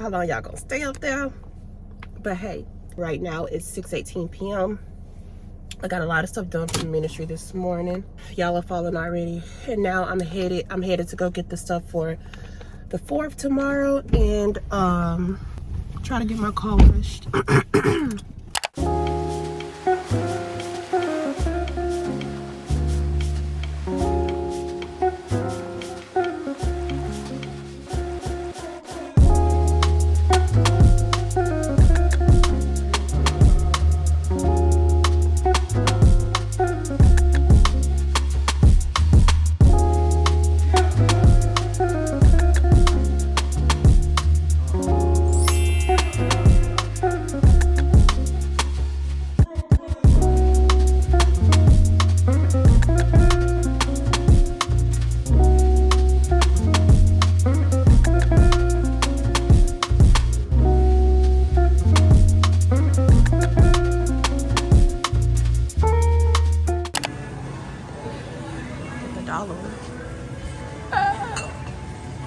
how long y'all gonna stay up there. But hey, right now it's 6:18 p.m. I got a lot of stuff done for the ministry this morning. Y'all are falling already. And now I'm headed to go get the stuff for the 4th tomorrow and try to get my car washed.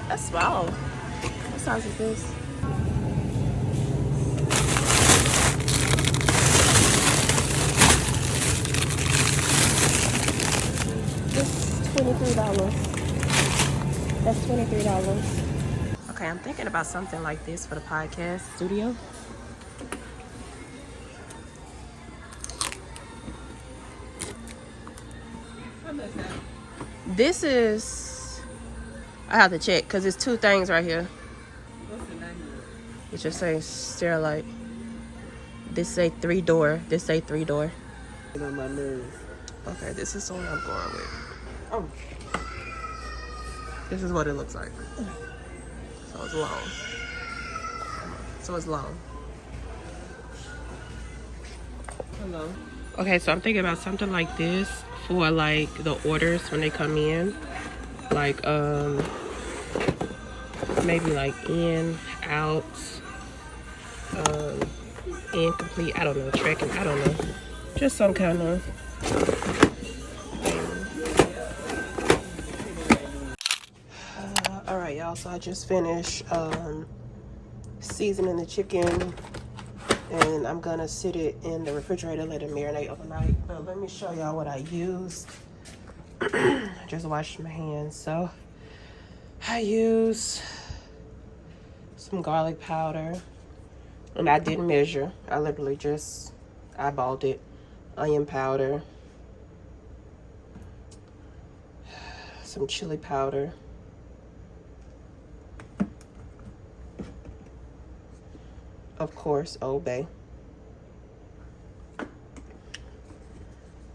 That's small. What size is this? It's $23. That's $23. Okay, I'm thinking about something like this for the podcast studio. This is, I have to check because it's 2 things right here. What's the name of it? It just says Sterilite. This say 3-door. This say 3-door. On my nerves. Okay, this is the one I'm going with. Oh. This is what it looks like. So it's long. So it's long. Hello. Okay, so I'm thinking about something like this for like the orders when they come in. Like maybe like in, out, incomplete, I don't know, tracking, I don't know. Just some kind of all right, y'all, so I just finished seasoning the chicken, and I'm gonna sit it in the refrigerator, let it marinate overnight. But let me show y'all what I used. Just washed my hands. So I use some garlic powder, and I didn't measure. I literally just eyeballed it. Onion powder, some chili powder, of course, Old Bay,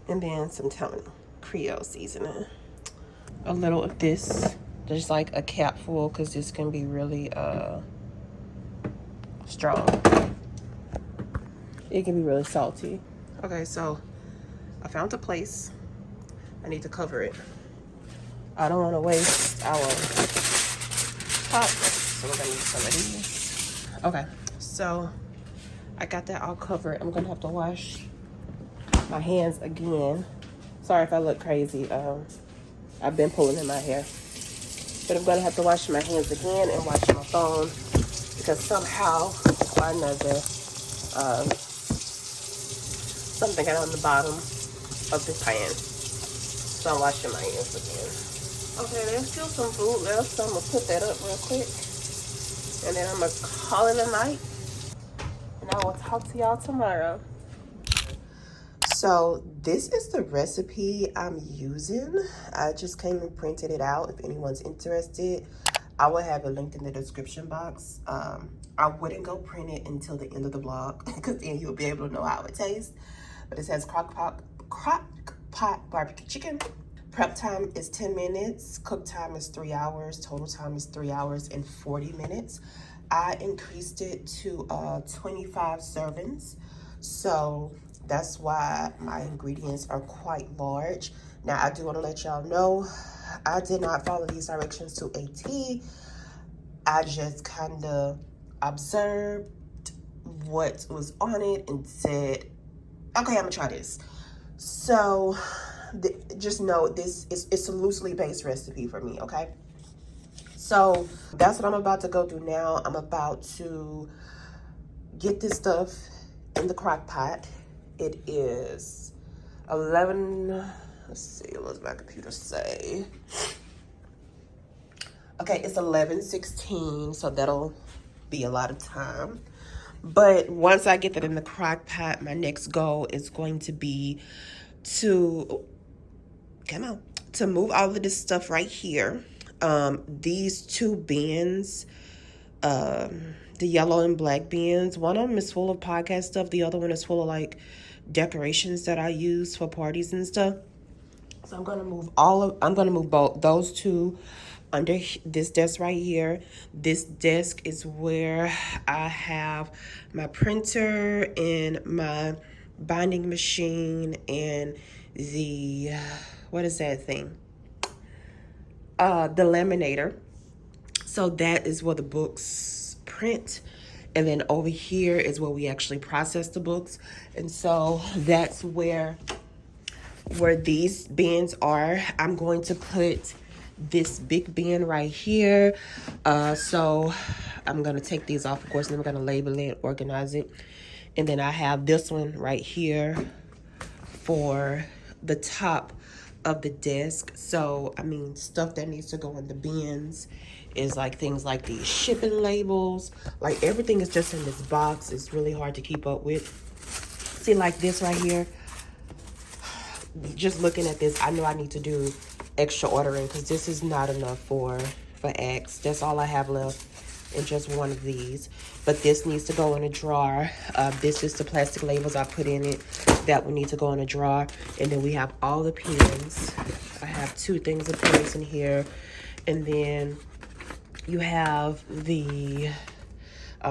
and then some Tony Creole seasoning. A little of this, just like a capful, because this can be really strong. It can be really salty. Okay, so I found a place. I need to cover it. I don't want to waste our pot, so we're gonna use some of these. Okay, so I got that all covered. I'm gonna have to wash my hands again. Sorry if I look crazy. I've been pulling in my hair, but I'm gonna have to wash my hands again and wash my phone because somehow or another, something got on the bottom of the pan. So I'm washing my hands again. Okay, there's still some food left, so I'm gonna put that up real quick. And then I'm gonna call it a night. And I will talk to y'all tomorrow. So this is the recipe I'm using. I just came and printed it out. If anyone's interested, I will have it linked in the description box. I wouldn't go print it until the end of the vlog because then you'll be able to know how it tastes. But it says crock pot barbecue chicken. Prep time is 10 minutes. Cook time is 3 hours. Total time is 3 hours and 40 minutes. I increased it to 25 servings. So that's why my ingredients are quite large. Now, I do want to let y'all know, I did not follow these directions to a T. I just kind of observed what was on it and said, okay, I'm gonna try this. So just know this is, it's a loosely based recipe for me, okay? So that's what I'm about to go do now. I'm about to get this stuff in the crock pot. It is 11, let's see, what does my computer say? Okay, it's 11:16, so that'll be a lot of time. But once I get that in the crock pot, my next goal is going to be to, to move all of this stuff right here. These two bins, the yellow and black bins, one of them is full of podcast stuff. The other one is full of like decorations that I use for parties and stuff. So I'm gonna move both those two under this desk right here. This desk is where I have my printer and my binding machine and the, what is that thing? The laminator. So that is where the books print. And then over here is where we actually process the books. And so that's where these bins are. I'm going to put this big bin right here. So I'm going to take these off, of course, and I'm going to label it, organize it. And then I have this one right here for the top of the desk. So, I mean, stuff that needs to go in the bins is like things like these shipping labels. Like everything is just in this box. It's really hard to keep up with. See, like this right here. Just looking at this, I know I need to do extra ordering because this is not enough for X. That's all I have left in just one of these. But this needs to go in a drawer. This is the plastic labels I put in it. That would need to go in a drawer. And then we have all the pens. I have 2 things of pens in here. And then you have the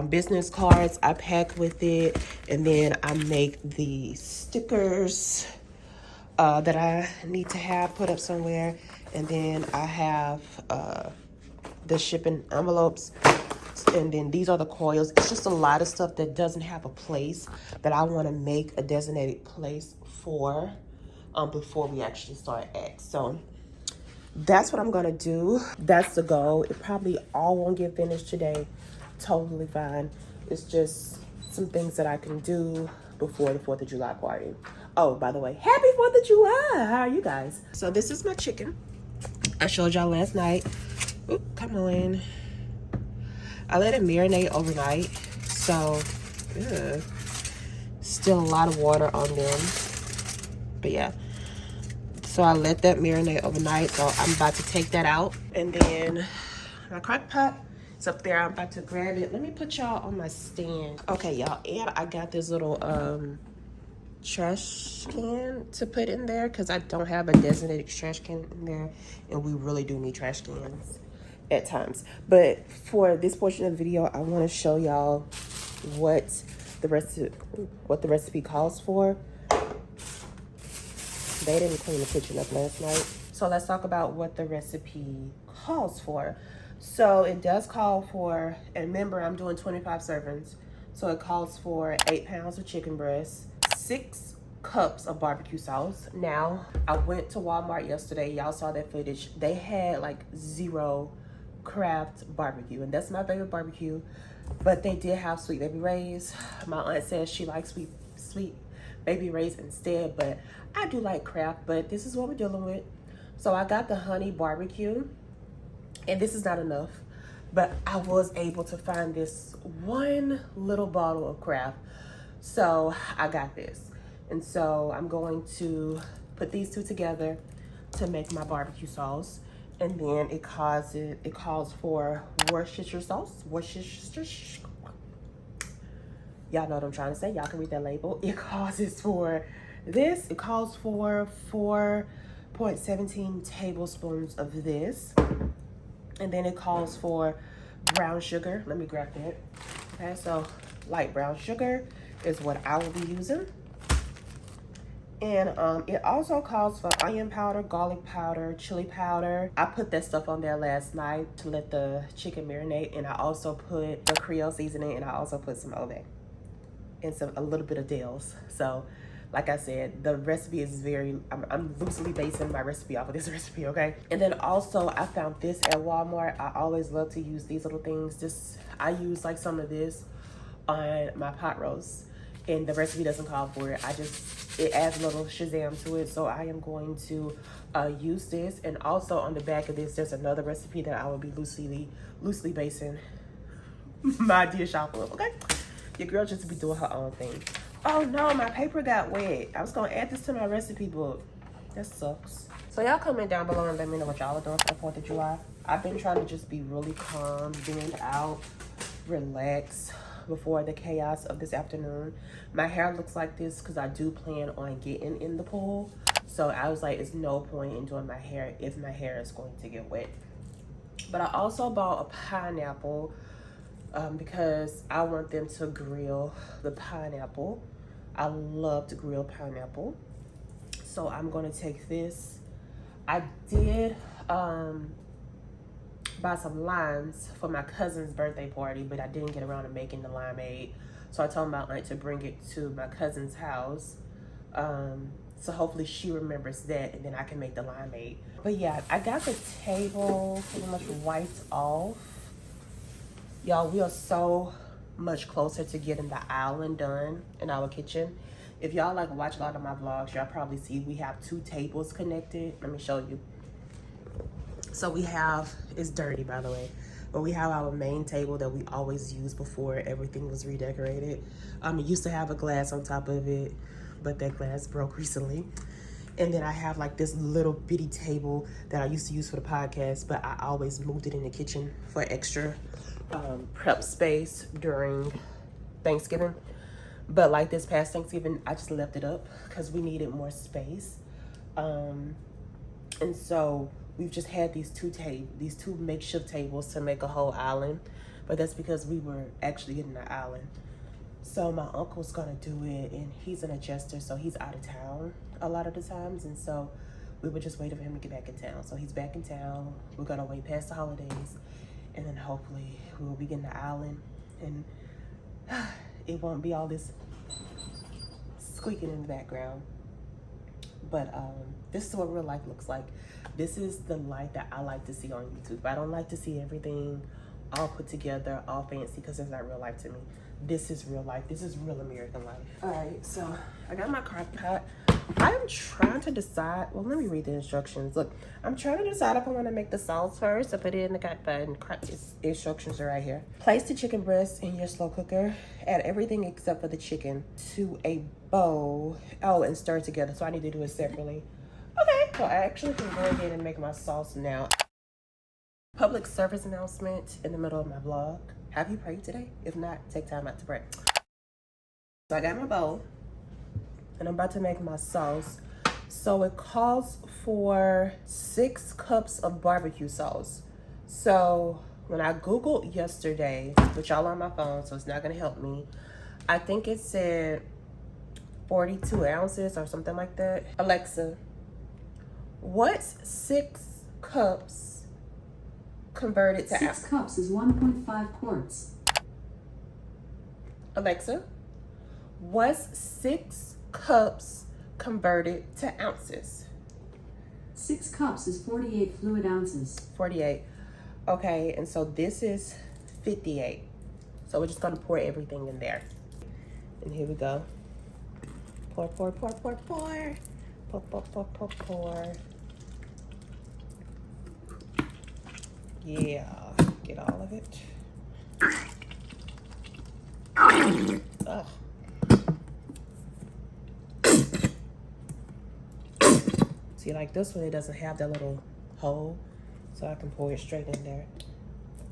business cards I pack with it. And then I make the stickers that I need to have put up somewhere. And then I have the shipping envelopes. And then these are the coils. It's just a lot of stuff that doesn't have a place that I want to make a designated place for before we actually start X. So that's what I'm going to do. That's the goal. It probably all won't get finished today. Totally fine. It's just some things that I can do before the 4th of July party. Oh, by the way, happy 4th of July. How are you guys? So this is my chicken. I showed y'all last night. Oop, come on. I let it marinate overnight. So, yeah. Still a lot of water on them. But yeah. So I let that marinate overnight. So I'm about to take that out. And then my crock pot is up there. I'm about to grab it. Let me put y'all on my stand. Okay, y'all. And I got this little trash can to put in there because I don't have a designated trash can in there. And we really do need trash cans at times. But for this portion of the video, I want to show y'all what the recipe calls for. They didn't clean the kitchen up last night. So let's talk about what the recipe calls for. So it does call for, and remember I'm doing 25 servings. So it calls for 8 pounds of chicken breast, 6 cups of barbecue sauce. Now, I went to Walmart yesterday. Y'all saw that footage. They had like 0 Kraft barbecue, and that's my favorite barbecue. But they did have Sweet Baby Ray's. My aunt says she likes sweet Baby Ray's instead, but I do like Kraft, but this is what we're dealing with. So I got the honey barbecue, and this is not enough, but I was able to find this one little bottle of Kraft. So I got this. And so I'm going to put these 2 together to make my barbecue sauce. And then it calls for Worcestershire sauce. Y'all know what I'm trying to say. Y'all can read that label. It calls for this. It calls for 4.17 tablespoons of this. And then it calls for brown sugar. Let me grab that. Okay, so light brown sugar is what I will be using. And it also calls for onion powder, garlic powder, chili powder. I put that stuff on there last night to let the chicken marinate. And I also put the Creole seasoning, and I also put some Obey and a little bit of Dale's. So Like I said, the recipe is I'm loosely basing my recipe off of this recipe, okay? And then also I found this at Walmart. I always love to use these little things. I use like some of this on my pot roast, and the recipe doesn't call for it. It adds a little Shazam to it. So I am going to use this. And also on the back of this, there's another recipe that I will be loosely basing my dish off of, okay? Your girl just be doing her own thing. Oh no, my paper got wet. I was gonna add this to my recipe book. That sucks. So y'all comment down below and let me know what y'all are doing for the 4th of July. I've been trying to just be really calm, being out, relax before the chaos of this afternoon. My hair looks like this because I do plan on getting in the pool. So I was like, it's no point in doing my hair if my hair is going to get wet. But I also bought a pineapple because I want them to grill the pineapple. I love to grill pineapple. So I'm gonna take this. I did buy some limes for my cousin's birthday party, but I didn't get around to making the limeade. So I told my aunt to bring it to my cousin's house. So hopefully she remembers that, and then I can make the limeade. But yeah, I got the table pretty much wiped off. Y'all, we are so much closer to getting the island done in our kitchen. If y'all like watch a lot of my vlogs, y'all probably see we have 2 tables connected. Let me show you. So we have, it's dirty by the way, but we have our main table that we always use before everything was redecorated. It used to have a glass on top of it, but that glass broke recently. And then I have like this little bitty table that I used to use for the podcast, but I always moved it in the kitchen for extra prep space during Thanksgiving. But like this past Thanksgiving, I just left it up because we needed more space. And so we've just had these two makeshift tables to make a whole island. But that's because we were actually getting an island. So my uncle's gonna do it, and he's an adjuster, so he's out of town a lot of the times. And so we were just waiting for him to get back in town. So he's back in town. We're gonna wait past the holidays, and then hopefully we'll be getting the island, and it won't be all this squeaking in the background. But this is what real life looks like. This is the life that I like to see on YouTube. I don't like to see everything all put together, all fancy, because it's not real life to me. This is real life. This is real American life. All right, so I got my crock pot. I'm trying to decide. Well, let me read the instructions. Look, I'm trying to decide if I want to make the sauce first. I put it in the crock pot, and the instructions are right here. Place the chicken breast in your slow cooker. Add everything except for the chicken to a bowl. Oh, and stir it together. So I need to do it separately. Okay, so I actually can go ahead and make my sauce now. Public service announcement in the middle of my vlog. Have you prayed today? If not, take time out to pray. So I got my bowl, and I'm about to make my sauce. So it calls for 6 cups of barbecue sauce. So when I Googled yesterday, which y'all on my phone, so it's not gonna help me, I think it said 42 ounces or something like that. Alexa, what's 6 cups converted to 6 cups is 1.5 quarts. Alexa, what's 6 cups converted to ounces? 6 cups is 48 fluid ounces. 48. Okay, and so this is 58. So we're just gonna pour everything in there. And here we go. Pour, pour, pour, pour, pour. Pour, pour, pour, pour, pour. Yeah, get all of it. Ugh. See, like this one, it doesn't have that little hole, so I can pour it straight in there.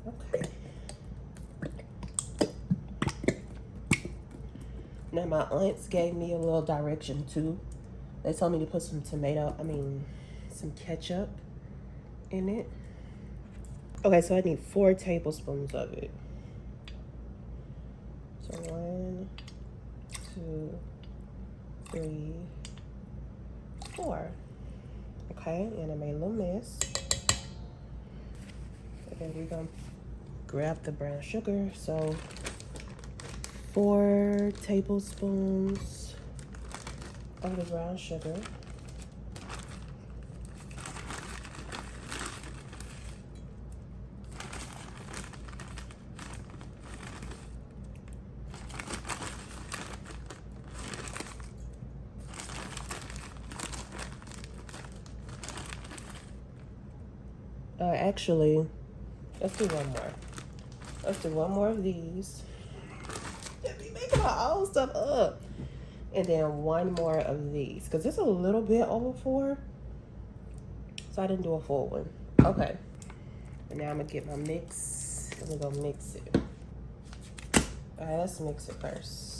Okay. Now my aunts gave me a little direction too. They told me to put some some ketchup in it. Okay, so I need 4 tablespoons of it. So 1, 2, 3, 4. Okay, and I made a little mess. And then we're gonna grab the brown sugar. So 4 tablespoons of the brown sugar. Actually, let's do one more. Let's do one more of these. Let me making my own stuff up. And then one more of these. Because it's a little bit over 4. So I didn't do a full one. Okay. And now I'm going to get my mix. I'm going to go mix it. Alright, let's mix it first.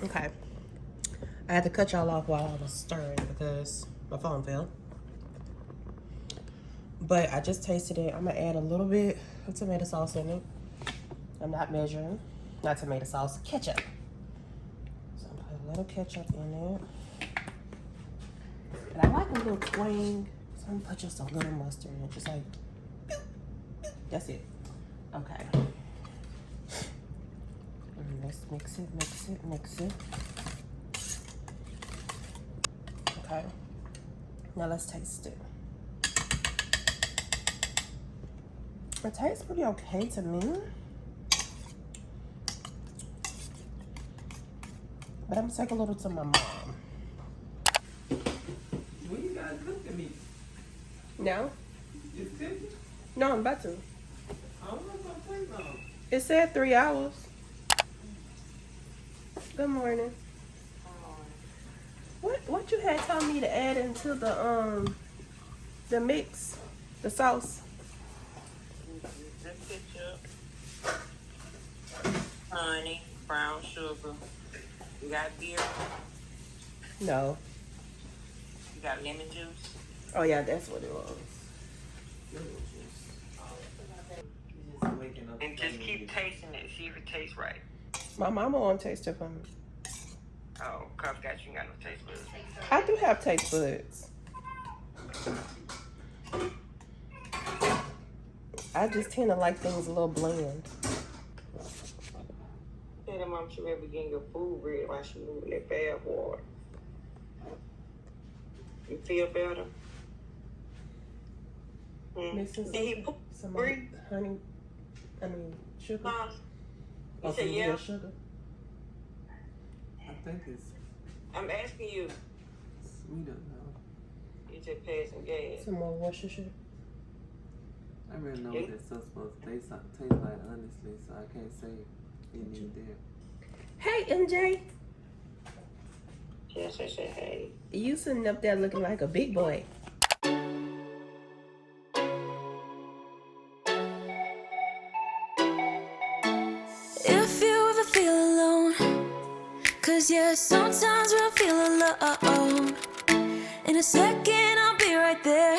Okay, I had to cut y'all off while I was stirring because my phone fell. But I just tasted it. I'm gonna add a little bit of tomato sauce in it. I'm not measuring, not tomato sauce, ketchup. So I'm gonna put a little ketchup in it. And I like a little twang, so I'm gonna put just a little mustard in it, just like, boop, boop. That's it. Okay. Let's mix it, mix it, mix it. Okay. Now let's taste it. It tastes pretty okay to me. But I'm gonna take a little to my mom. When you guys cook the meat? Now? It's cooking? No, I'm about to. I don't know if I'm playing on. It said 3 hours. Good morning. What you had told me to add into the mix, the sauce? The ketchup, honey, brown sugar. You got beer? No. You got lemon juice? Oh yeah, that's what it was. And just keep tasting it, see if it tastes right. My mama won't taste it for me. Oh, Cuff got you ain't got no taste buds. I do have taste buds. I just tend to like things a little bland. Tell them mom she may be getting your food ready while she moving that bath water. You feel better? Mixing Did he put some free? honey, sugar. Huh? Oh, You said some yeah? real sugar. I think it's I'm asking you. sweeter now. You just passing gas. Some more Worcestershire. I really know what it's supposed to taste like, honestly, so I can't say it need there. Hey, MJ. Yes, I said hey. You sitting up there looking like a big boy. If you ever feel alone, 'cause yeah, sometimes we'll feel alone. In a second, I'll be right there.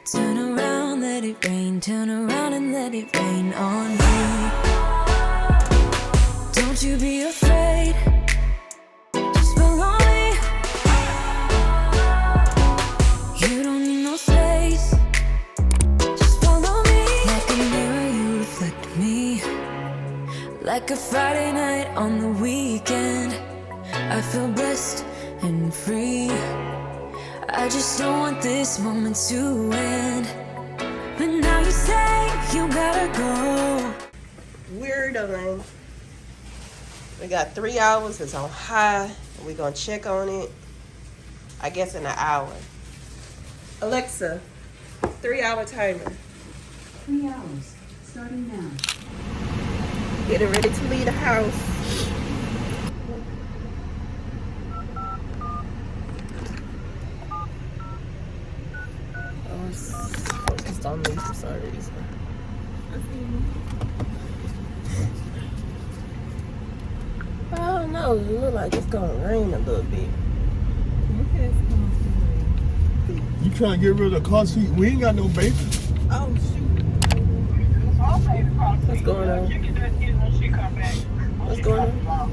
Turn around, let it rain. Turn around and let it rain on me. Don't you be afraid. Just follow me. You don't need no space. Just follow me. Like a mirror, you reflect me. Like a Friday night on the weekend, I feel blessed and free. I just don't want this moment to end. But now you say you gotta go. We're done. We got 3 hours. It's on high. We're gonna check on it, I guess, in an hour. Alexa, 3-hour timer. 3 hours, starting now. Getting ready to leave the house. I was focused on me for some reason. I don't know. It look like it's gonna rain a little bit. You trying to get rid of the car seat? We ain't got no baby. Oh shoot! What's going on? What's going on?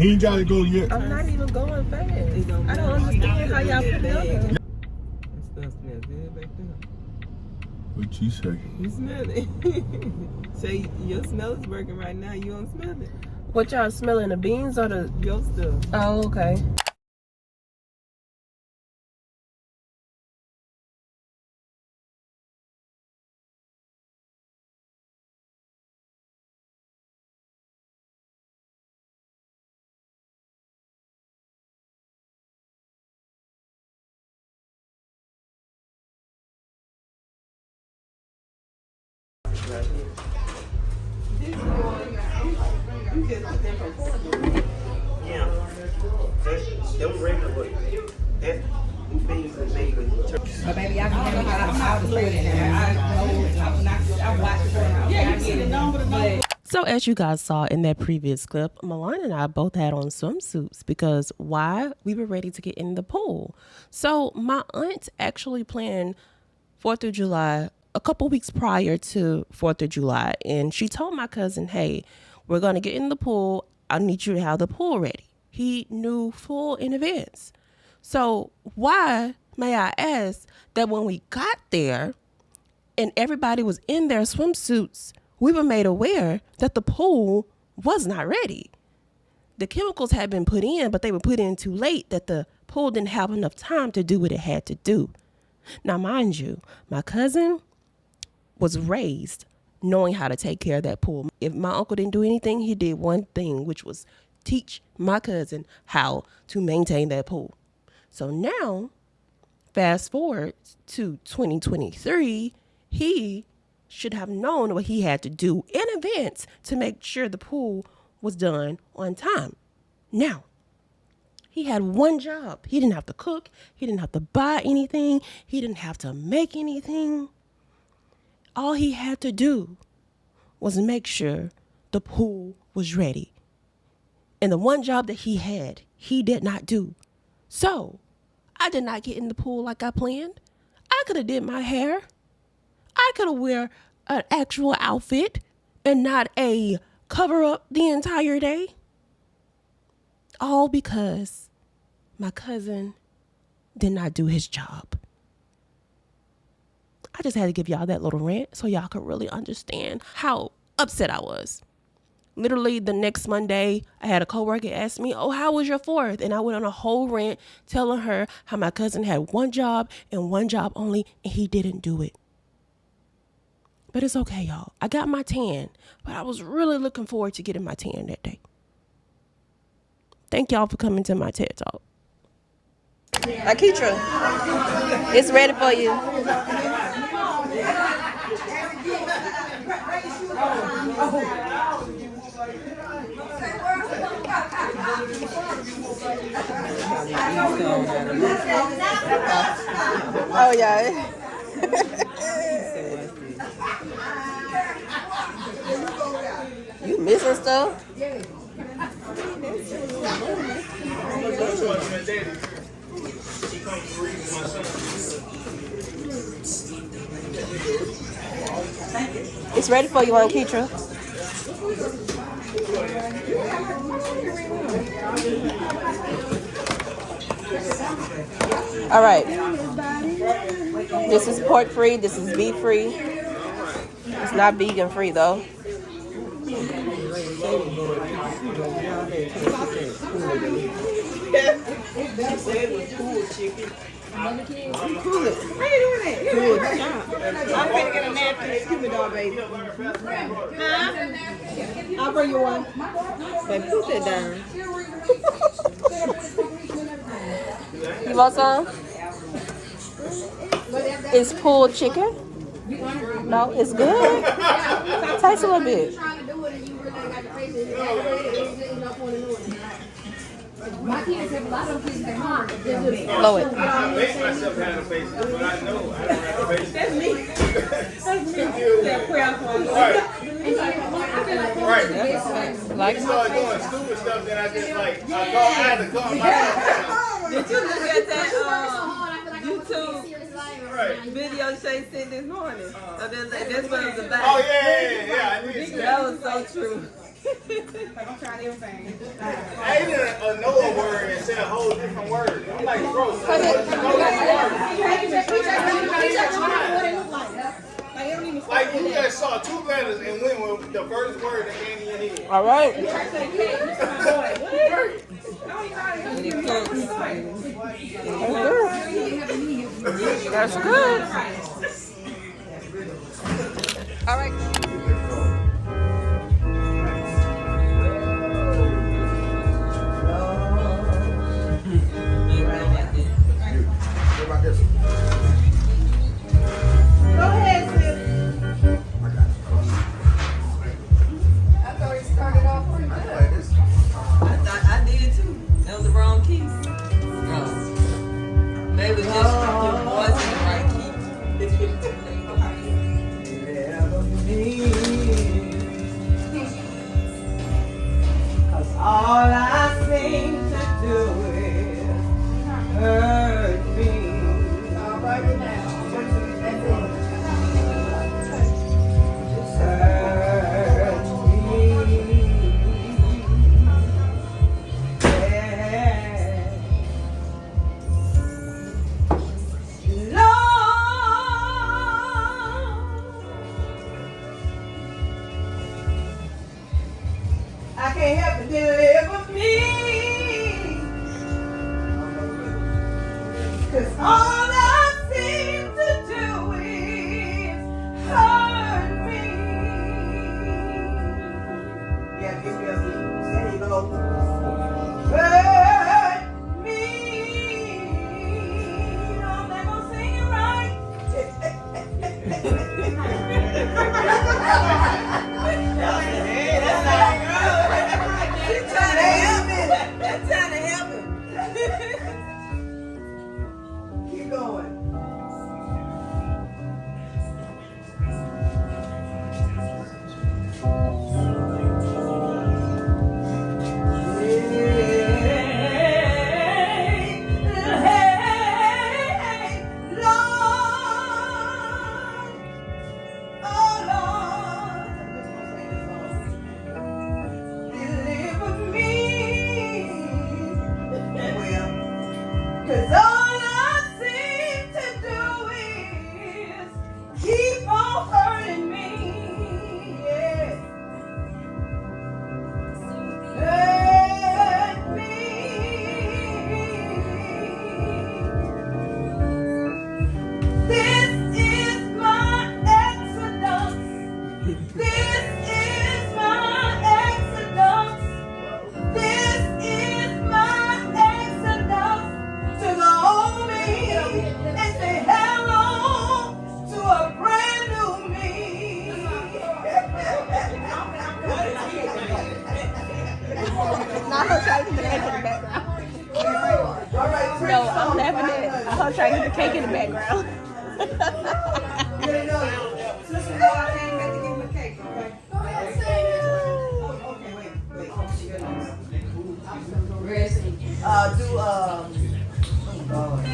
He ain't got to go yet. I'm not even going fast. It don't I don't matter. understand how y'all put it up. That stuff smells good back there. What you say? You smell it. Say your smell is working right now. You don't smell it. What y'all smelling? The beans or the? Your stuff. Oh, okay. Yeah. Them regular, but that's beans and made with turkey. But baby, I can handle all the food in there. I watch it. Yeah, you see the number, but. So as you guys saw in that previous clip, Milan and I both had on swimsuits because why? We were ready to get in the pool. So my aunt actually planned 4th of July a couple weeks prior to 4th of July. And she told my cousin, hey, we're going to get in the pool. I need you to have the pool ready. He knew full in advance. So why, may I ask, that when we got there and everybody was in their swimsuits, we were made aware that the pool was not ready. The chemicals had been put in, but they were put in too late that the pool didn't have enough time to do what it had to do. Now, mind you, my cousin was raised knowing how to take care of that pool. If my uncle didn't do anything, he did one thing, which was teach my cousin how to maintain that pool. So now, fast forward to 2023, he should have known what he had to do in advance to make sure the pool was done on time. Now, he had one job. He didn't have to cook. He didn't have to buy anything. He didn't have to make anything. All he had to do was make sure the pool was ready. And the one job that he had, he did not do. So, I did not get in the pool like I planned. I could have did my hair. I could have wear an actual outfit and not a cover up the entire day. All because my cousin did not do his job. I just had to give y'all that little rant so y'all could really understand how upset I was. Literally the next Monday, I had a coworker ask me, oh, how was your 4th? And I went on a whole rant telling her how my cousin had one job and one job only, and he didn't do it. But it's okay, y'all. I got my tan, but I was really looking forward to getting my tan that day. Thank y'all for coming to my TED Talk. Akitra, it's ready for you. Oh, yeah. You missing stuff? It's ready for you, Aunt Keitra. All right. This is pork free. This is beef free. It's not vegan free though. How you doing that? Good job. I'm gonna get a napkin. Excuse me, dog, baby. Huh? I'll bring you one. Baby, put that down. You want some? It's pulled chicken. No, it's good. Taste a little bit. My kids have a lot of kids at home. Blow it. I make myself have a face, but I know I don't have a face. That's me. That's me. That prayer for you. Right. Like You start doing stupid stuff that I just like. I had to call myself. Did you look at that YouTube video Shay sent this morning? That's what it was about. Oh, yeah. I did see That was so true. Like I'm trying everything. I didn't know a word and say a whole different word. I'm like, bro, He just what it look like. Like it don't even like you just saw two letters and went with the first word that came in your head. All right. That's good. All right. Go ahead, sis. I thought it started off pretty good. I did too. That was the wrong key. Maybe just your voice in the right key. Cause all I seem to do is hurt me. I'll write it down. Hurt me. Yeah. Lord, I can't help but deliver me. 'Cause all I seem to do is hurt me. Yeah, give me a beat. There you go. Hurt me. I'm not gonna sing it right. Hey, that's not good. She's trying to help me. That's trying to help him. Keep going. Hey, Lord. Oh, Lord. Deliver me. Well, 'cause all I seem to do is keep on hurting me. Yeah. Hurt me. This is my exodus. This is my exodus. This is my exodus to the old me and say hello to a brand new me. Not her trying to get the cake in the background. No, I'm laughing at her trying to get the cake in the background. Sister, no, I came back to give him a cake, okay? Go ahead, sing it. Okay, wait. Do oh Lord.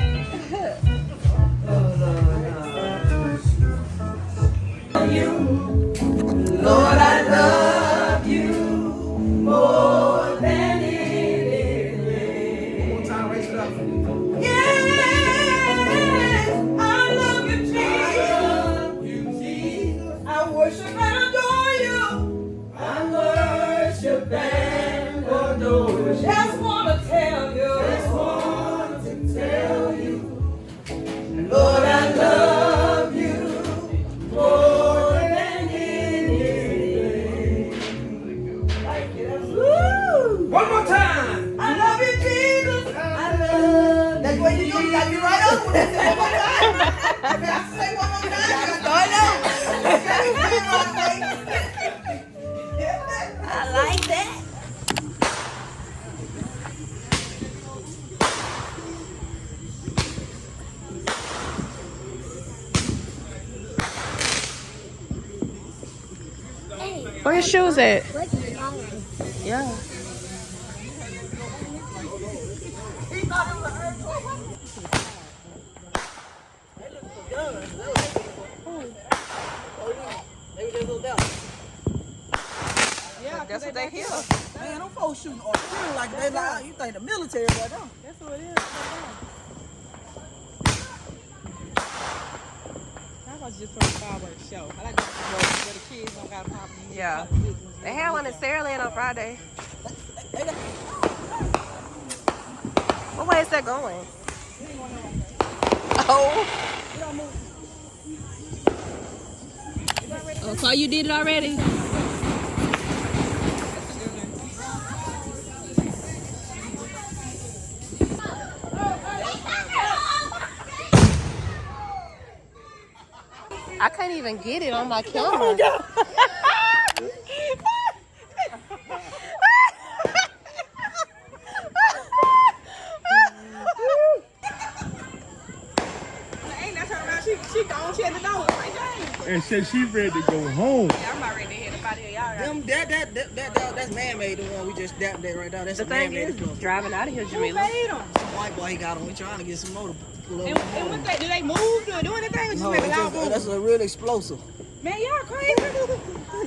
Lord, I love you more than anything. One time, raise it up. Yes, I love you, Jesus. I worship and adore you. I worship and adore you. Just wanna tell you. Lord, I love you more than anything. Woo! One more time. I love you, Jesus. I love. That's what you do. You gotta be right up with it. One more time. You have to say one more time. You gotta start out. I like that. Where your shoes at? Yeah. Yeah, That's what they hear. Man, them folks shooting artillery like they like, you think the military right now. That's what it is. I was just for the fireworks show. I like to go where the kids don't got a problem. Yeah. They had one in Saraland on Friday. What way is that going? Oh. Oh, so you did it already? I can't even get it on my camera. She gone. She at the door. And said she ready to go home. Yeah, I'm about ready to hit up out of here. Y'all That's man-made, the one we just dapped that right now. That's The a thing man-made. is, driving out of here, who Jamila. made them? Some white boy he got on. We trying to get some more to pull up. And what they do? They move? Do they do anything? Or just No, make a loud boom? that's a real explosive. Man, y'all crazy.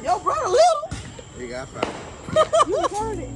Your brother little. We got five. You heard it.